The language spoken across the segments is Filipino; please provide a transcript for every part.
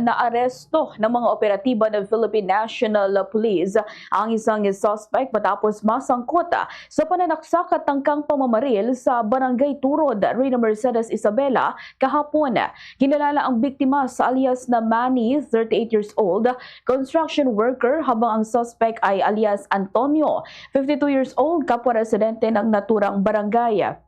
Naaresto ng mga operatiba ng Philippine National Police ang isang suspect matapos masangkot sa pananaksak at tangkang pamamaril sa Barangay Turod, Reyna Mercedes, Isabela kahapon. Kinalala ang biktima sa alias na Manny, 38 years old, construction worker, habang ang suspect ay alias Antonio, 52 years old, kapwa-residente ng naturang barangay.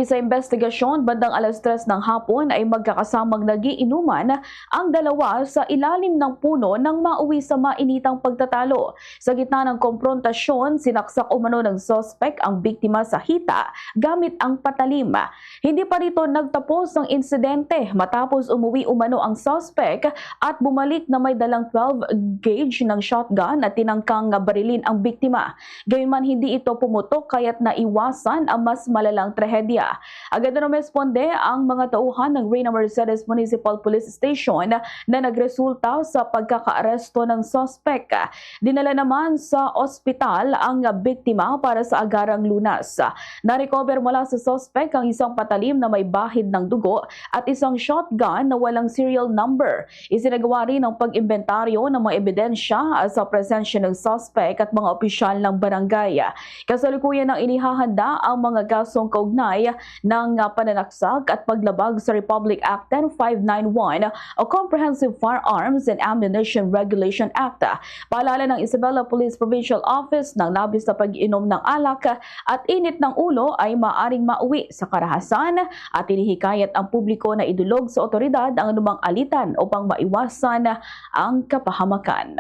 Sa investigasyon, bandang 3:00 ng hapon ay magkakasamang nagiinuman ang dalawa sa ilalim ng puno nang mauwi sa mainitang pagtatalo. Sa gitna ng komprontasyon, sinaksak umano ng suspect ang biktima sa hita gamit ang patalim. Hindi pa rito nagtapos ang insidente matapos umuwi umano ang suspect at bumalik na may dalang 12 gauge ng shotgun at tinangkang barilin ang biktima. Gayunman hindi ito pumutok kaya't naiwasan ang mas malalang trahedya. Agad na rumesponde ang mga tauhan ng Reyna Mercedes Municipal Police Station na nagresulta sa pagkakaaresto ng suspect. Dinala naman sa ospital ang biktima para sa agarang lunas. Narecover mula sa suspect ang isang patalim na may bahid ng dugo at isang shotgun na walang serial number. Isinagawa rin ang pag-imbentaryo ng mga ebidensya sa presensya ng suspect at mga opisyal ng barangay. Kasalukuyan ang inihahanda ang mga kasong kaugnay ng pananaksak at paglabag sa Republic Act 10591 o Comprehensive Firearms and Ammunition Regulation Act. Paalala ng Isabela Police Provincial Office ng labis na pag-inom ng alak at init ng ulo ay maaring mauwi sa karahasan at inihikayat ang publiko na idulog sa otoridad ang anumang alitan upang maiwasan ang kapahamakan.